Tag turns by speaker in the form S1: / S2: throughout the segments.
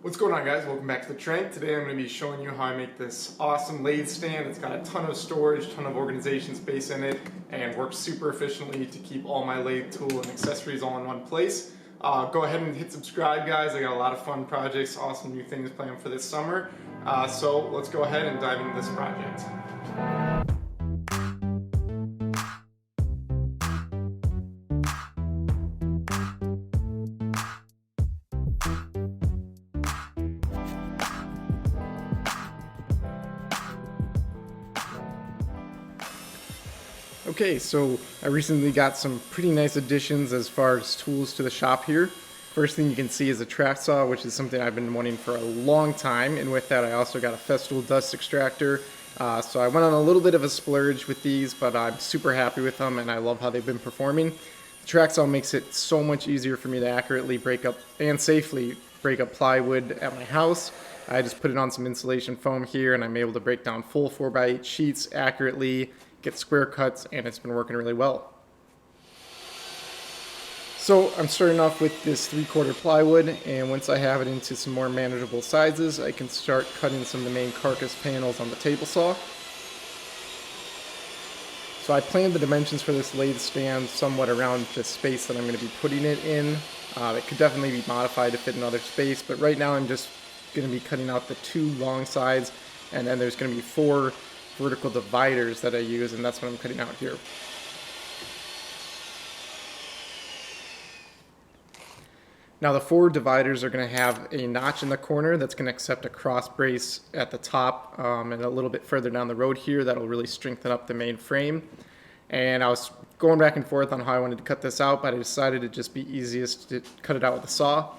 S1: What's going on, guys? Welcome back to TheTranq. Today I'm going to be showing you how I make this awesome lathe stand. It's got a ton of storage, ton of organization space in it, and works super efficiently to keep all my lathe tool and accessories all in one place. Go ahead and hit subscribe, guys. I got a lot of fun projects, awesome new things planned for this summer. So let's go ahead and dive into this project. Okay, so I recently got some pretty nice additions as far as tools to the shop here. First thing you can see is a track saw, which is something I've been wanting for a long time, and with that I also got a Festool dust extractor. So I went on a little bit of a splurge with these, but I'm super happy with them and I love how they've been performing. The track saw makes it so much easier for me to accurately break up and safely break up plywood at my house. I just put it on some insulation foam here and I'm able to break down full 4x8 sheets accurately, get square cuts, and it's been working really well. So I'm starting off with this 3/4 plywood, and once I have it into some more manageable sizes, I can start cutting some of the main carcass panels on the table saw. So I planned the dimensions for this lathe stand somewhat around the space that I'm going to be putting it in. It could definitely be modified to fit another space, but right now I'm just going to be cutting out the 2 long sides, and then there's going to be 4 vertical dividers that I use, and that's what I'm cutting out here. Now the 4 dividers are going to have a notch in the corner that's going to accept a cross brace at the top, and a little bit further down the road here that'll really strengthen up the main frame. And I was going back and forth on how I wanted to cut this out, but I decided it'd just be easiest to cut it out with a saw.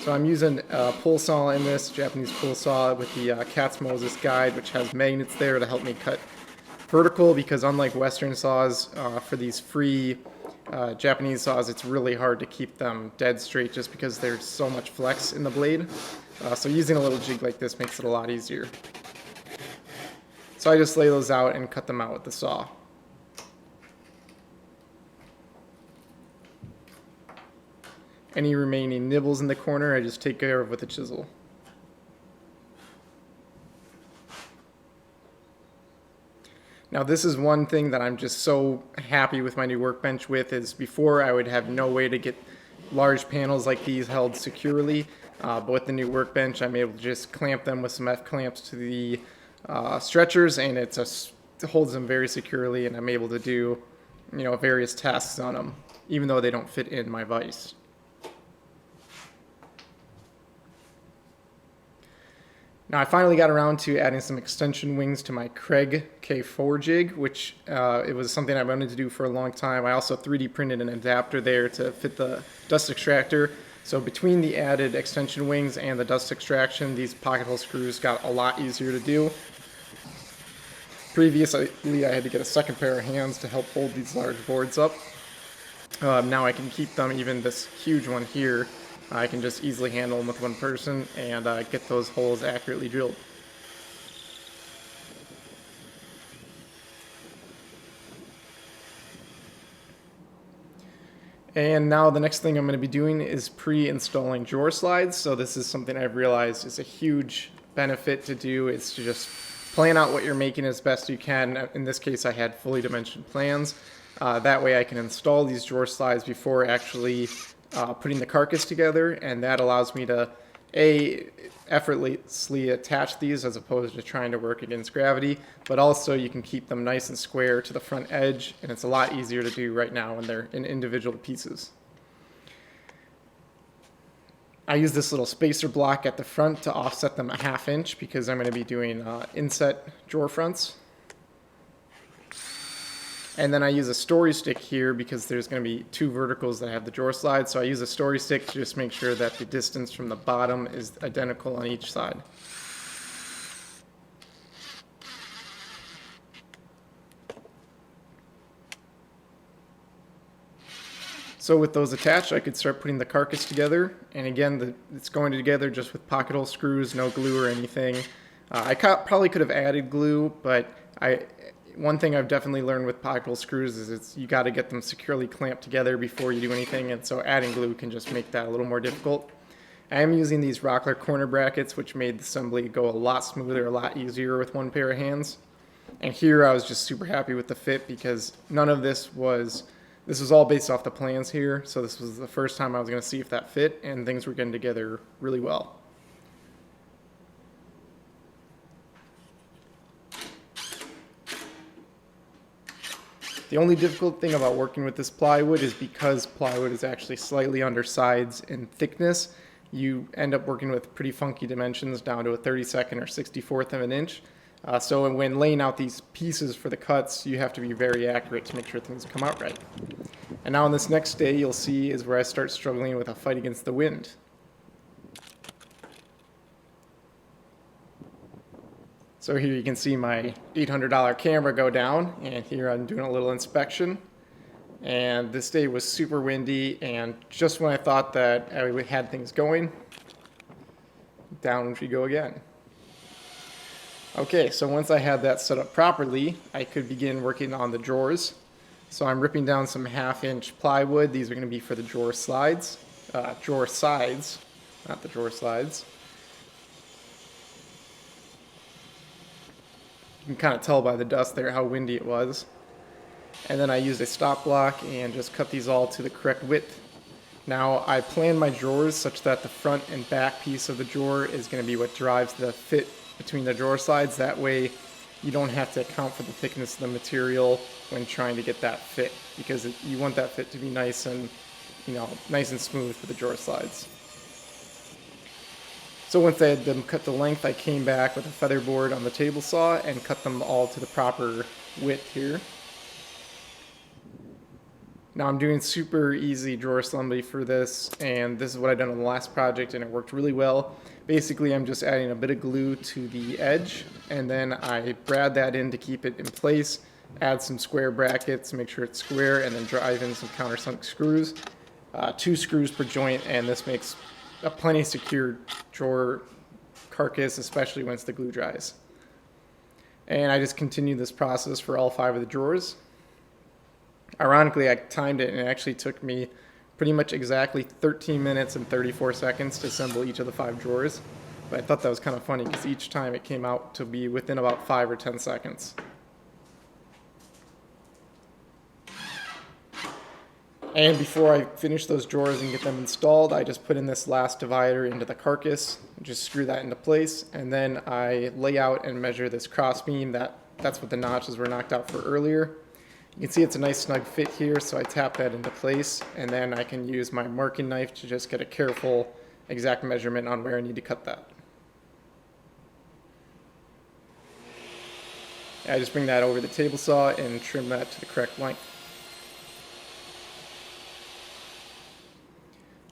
S1: So I'm using a pull saw in this, Japanese pull saw with the Cat's Moses guide, which has magnets there to help me cut vertical, because unlike Western saws, for these free Japanese saws, it's really hard to keep them dead straight just because there's so much flex in the blade. So using a little jig like this makes it a lot easier. So I just lay those out and cut them out with the saw. Any remaining nibbles in the corner I just take care of with a chisel. Now this is one thing that I'm just so happy with my new workbench with, is before I would have no way to get large panels like these held securely, but with the new workbench I'm able to just clamp them with some F-clamps to the stretchers, and it holds them very securely, and I'm able to do various tasks on them, even though they don't fit in my vise. Now I finally got around to adding some extension wings to my Craig K4 jig, which it was something I wanted to do for a long time. I also 3D printed an adapter there to fit the dust extractor. So between the added extension wings and the dust extraction, these pocket hole screws got a lot easier to do. Previously I had to get a second pair of hands to help hold these large boards up. Now I can keep them, even this huge one here, I can just easily handle them with one person and get those holes accurately drilled. And now the next thing I'm going to be doing is pre-installing drawer slides. So this is something I've realized is a huge benefit to do. It's to just plan out what you're making as best you can. In this case I had fully dimensioned plans. That way I can install these drawer slides before actually putting the carcass together, and that allows me to effortlessly attach these as opposed to trying to work against gravity, but also you can keep them nice and square to the front edge, and it's a lot easier to do right now when they're in individual pieces. I use this little spacer block at the front to offset them a 1/2 inch because I'm going to be doing inset drawer fronts. And then I use a story stick here because there's going to be 2 verticals that have the drawer slide. So I use a story stick to just make sure that the distance from the bottom is identical on each side. So with those attached, I could start putting the carcass together. And again, it's going together just with pocket hole screws, no glue or anything. I probably could have added glue, but one thing I've definitely learned with pocket hole screws is you got to get them securely clamped together before you do anything, and so adding glue can just make that a little more difficult. I am using these Rockler corner brackets, which made the assembly go a lot smoother, a lot easier with one pair of hands. And here I was just super happy with the fit because none of this was all based off the plans here. So this was the first time I was going to see if that fit, and things were getting together really well. The only difficult thing about working with this plywood is because plywood is actually slightly undersized in thickness, you end up working with pretty funky dimensions down to a 32nd or 64th of an inch. So when laying out these pieces for the cuts, you have to be very accurate to make sure things come out right. And now on this next day, you'll see is where I start struggling with a fight against the wind. So here you can see my $800 camera go down, and here I'm doing a little inspection. And this day was super windy, and just when I thought that I had things going, down we go again. Okay, so once I had that set up properly, I could begin working on the drawers. So I'm ripping down some 1/2-inch plywood. These are going to be for the drawer sides, not the drawer slides. You can kind of tell by the dust there how windy it was. And then I used a stop block and just cut these all to the correct width. Now I planned my drawers such that the front and back piece of the drawer is going to be what drives the fit between the drawer slides. That way you don't have to account for the thickness of the material when trying to get that fit, because you want that fit to be nice and smooth for the drawer slides. So once I had them cut the length, I came back with a feather board on the table saw and cut them all to the proper width here. Now I'm doing super easy drawer assembly for this, and this is what I done on the last project, and it worked really well. Basically, I'm just adding a bit of glue to the edge, and then I brad that in to keep it in place, add some square brackets, make sure it's square, and then drive in some countersunk screws. 2 screws per joint, and this makes a plenty secure drawer carcass, especially once the glue dries. And I just continued this process for all 5 of the drawers. Ironically, I timed it, and it actually took me pretty much exactly 13 minutes and 34 seconds to assemble each of the 5 drawers. But I thought that was kind of funny because each time it came out to be within about 5 or 10 seconds. And before I finish those drawers and get them installed, I just put in this last divider into the carcass, just screw that into place, and then I lay out and measure this cross beam. That's what the notches were knocked out for earlier. You can see it's a nice snug fit here, so I tap that into place, and then I can use my marking knife to just get a careful, exact measurement on where I need to cut that. I just bring that over the table saw and trim that to the correct length.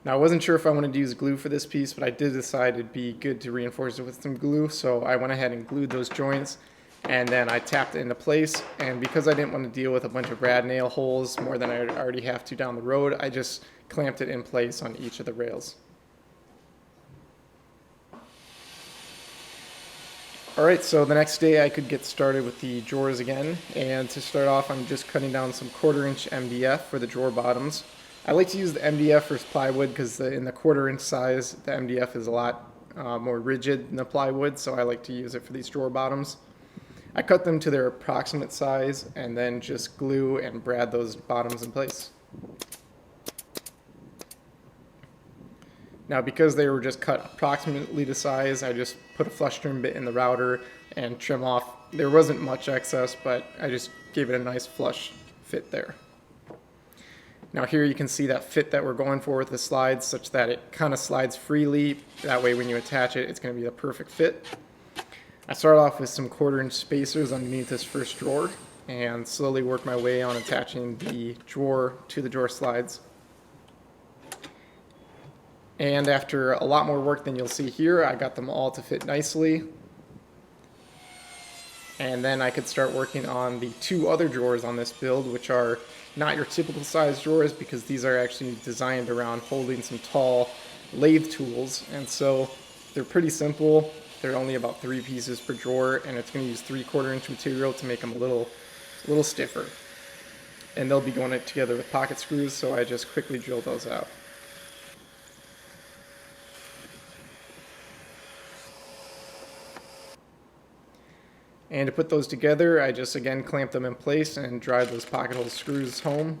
S1: Now I wasn't sure if I wanted to use glue for this piece, but I did decide it'd be good to reinforce it with some glue, so I went ahead and glued those joints, and then I tapped it into place. And because I didn't want to deal with a bunch of rad nail holes more than I already have to down the road, I just clamped it in place on each of the rails. Alright, so the next day I could get started with the drawers again, and to start off I'm just cutting down some 1/4-inch MDF for the drawer bottoms. I like to use the MDF versus plywood because in the 1/4-inch size the MDF is a lot more rigid than the plywood, so I like to use it for these drawer bottoms. I cut them to their approximate size and then just glue and brad those bottoms in place. Now because they were just cut approximately the size, I just put a flush trim bit in the router and trim off. There wasn't much excess, but I just gave it a nice flush fit there. Now here you can see that fit that we're going for with the slides, such that it kind of slides freely. That way when you attach it, it's going to be the perfect fit. I start off with some 1/4-inch spacers underneath this first drawer and slowly work my way on attaching the drawer to the drawer slides. And after a lot more work than you'll see here, I got them all to fit nicely. And then I could start working on the 2 other drawers on this build, which are not your typical size drawers because these are actually designed around holding some tall lathe tools. And so they're pretty simple. They're only about 3 pieces per drawer, and it's going to use 3/4-inch material to make them a little stiffer. And they'll be going together with pocket screws, so I just quickly drill those out. And to put those together, I just again clamp them in place and drive those pocket hole screws home.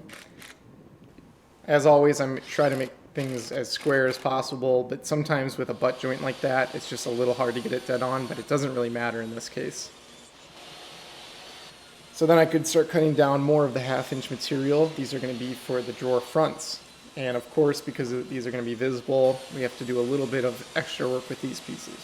S1: As always, I'm trying to make things as square as possible, but sometimes with a butt joint like that, it's just a little hard to get it dead on, but it doesn't really matter in this case. So then I could start cutting down more of the 1/2 inch material. These are going to be for the drawer fronts. And of course, because these are going to be visible, we have to do a little bit of extra work with these pieces.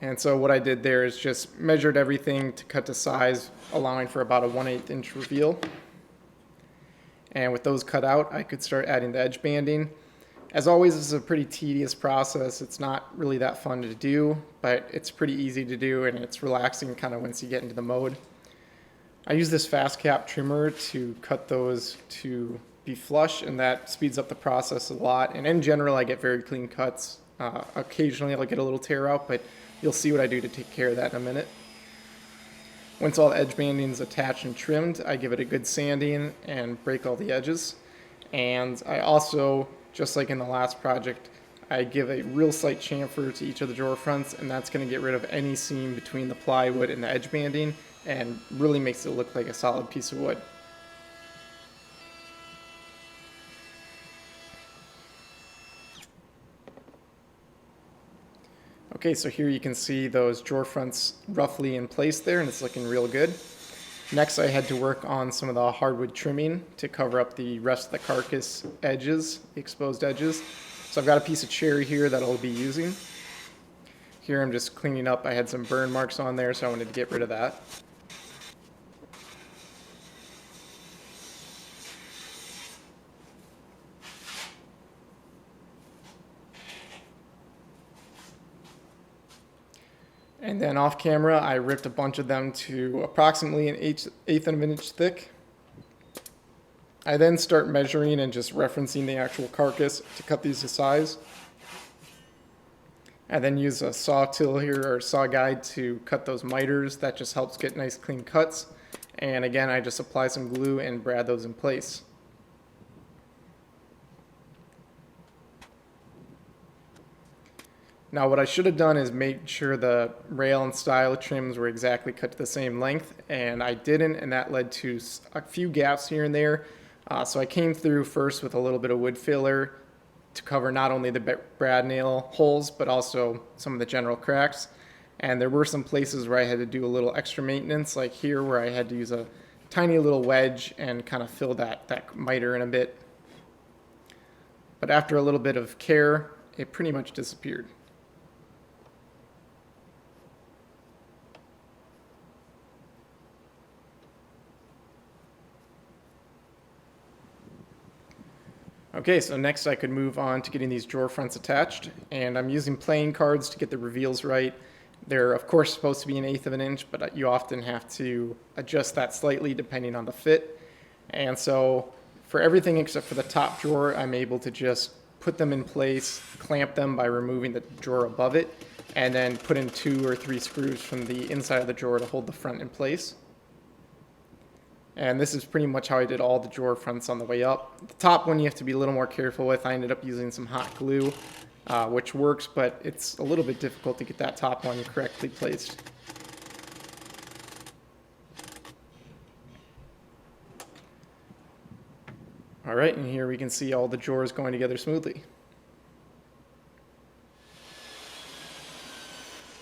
S1: And so what I did there is just measured everything to cut to size, allowing for about a 1/8 inch reveal. And with those cut out, I could start adding the edge banding. As always, this is a pretty tedious process. It's not really that fun to do, but it's pretty easy to do, and it's relaxing kind of once you get into the mode. I use this fast cap trimmer to cut those to be flush, and that speeds up the process a lot. And in general, I get very clean cuts. Occasionally, I'll get a little tear out, but you'll see what I do to take care of that in a minute. Once all the edge banding is attached and trimmed, I give it a good sanding and break all the edges. And I also, just like in the last project, I give a real slight chamfer to each of the drawer fronts, and that's going to get rid of any seam between the plywood and the edge banding and really makes it look like a solid piece of wood. Okay, so here you can see those drawer fronts roughly in place there, and it's looking real good. Next, I had to work on some of the hardwood trimming to cover up the rest of the carcass edges, the exposed edges. So I've got a piece of cherry here that I'll be using. Here I'm just cleaning up. I had some burn marks on there, so I wanted to get rid of that. And then off camera, I ripped a bunch of them to approximately an eighth of an inch thick. I then start measuring and just referencing the actual carcass to cut these to size. I then use a saw tool here, or saw guide, to cut those miters. That just helps get nice clean cuts. And again, I just apply some glue and brad those in place. Now what I should have done is made sure the rail and stile trims were exactly cut to the same length, and I didn't, and that led to a few gaps here and there. So I came through first with a little bit of wood filler to cover not only the brad nail holes, but also some of the general cracks. And there were some places where I had to do a little extra maintenance, like here where I had to use a tiny little wedge and kind of fill that miter in a bit. But after a little bit of care, it pretty much disappeared. Okay, so next I could move on to getting these drawer fronts attached, and I'm using playing cards to get the reveals right. They're of course supposed to be an eighth of an inch, but you often have to adjust that slightly depending on the fit. And so for everything except for the top drawer, I'm able to just put them in place, clamp them by removing the drawer above it, and then put in 2 or 3 screws from the inside of the drawer to hold the front in place. And this is pretty much how I did all the drawer fronts on the way up. The top one you have to be a little more careful with. I ended up using some hot glue, which works, but it's a little bit difficult to get that top one correctly placed. All right, and here we can see all the drawers going together smoothly.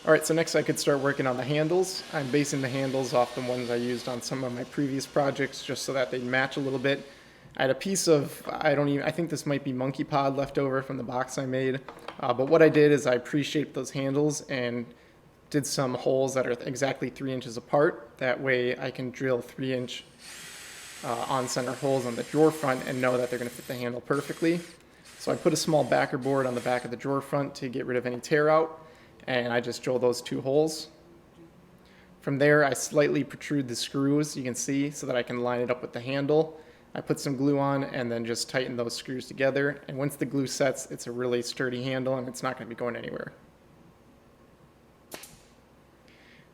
S1: All right, so next I could start working on the handles. I'm basing the handles off the ones I used on some of my previous projects just so that they match a little bit. I had a piece of, I think this might be monkey pod left over from the box I made. But what I did is I pre-shaped those handles and did some holes that are exactly 3 inches apart. That way I can drill 3-inch on-center holes on the drawer front and know that they're going to fit the handle perfectly. So I put a small backer board on the back of the drawer front to get rid of any tear out. And I just drill those 2 holes. From there, I slightly protrude the screws, you can see, so that I can line it up with the handle. I put some glue on and then just tighten those screws together. And once the glue sets, it's a really sturdy handle and it's not going to be going anywhere.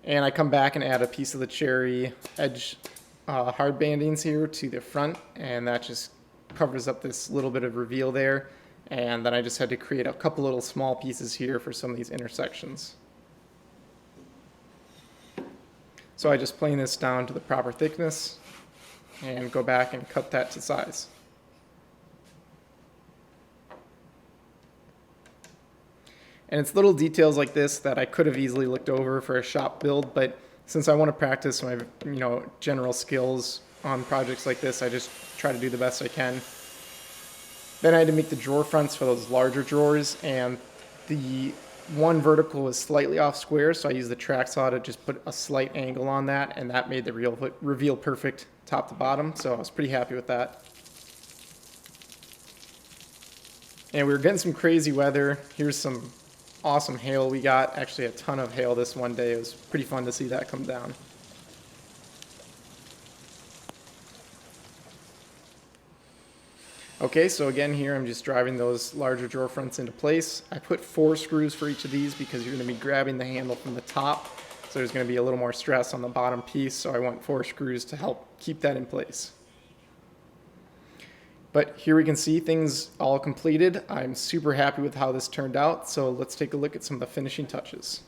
S1: And I come back and add a piece of the cherry edge hard bandings here to the front, and that just covers up this little bit of reveal there. And then I just had to create a couple little small pieces here for some of these intersections. So I just plane this down to the proper thickness and go back and cut that to size. And it's little details like this that I could have easily looked over for a shop build, but since I want to practice my general skills on projects like this, I just try to do the best I can. Then I had to make the drawer fronts for those larger drawers, and the one vertical was slightly off square, so I used the track saw to just put a slight angle on that, and that made the reveal perfect top to bottom, so I was pretty happy with that. And we were getting some crazy weather. Here's some awesome hail we got. Actually a ton of hail this one day. It was pretty fun to see that come down. Okay, so again here I'm just driving those larger drawer fronts into place. I put 4 screws for each of these because you're going to be grabbing the handle from the top, so there's going to be a little more stress on the bottom piece, so I want 4 screws to help keep that in place. But here we can see things all completed. I'm super happy with how this turned out, so let's take a look at some of the finishing touches.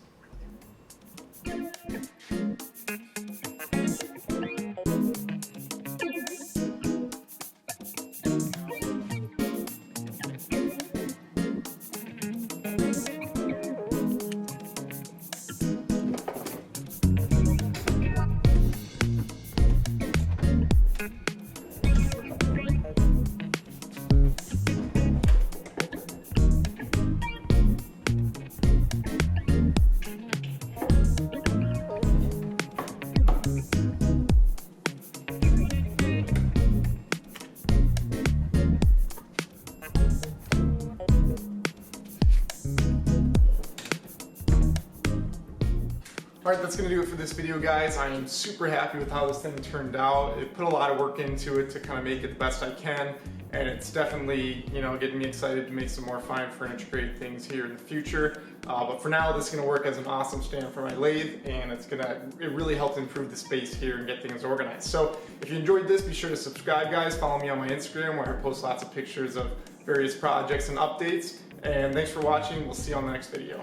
S1: Alright, that's going to do it for this video, guys. I am super happy with how this thing turned out. It put a lot of work into it to kind of make it the best I can, and it's definitely, getting me excited to make some more fine furniture grade things here in the future. But for now, this is going to work as an awesome stand for my lathe, and it really helped improve the space here and get things organized. So if you enjoyed this, be sure to subscribe, guys. Follow me on my Instagram where I post lots of pictures of various projects and updates. And thanks for watching. We'll see you on the next video.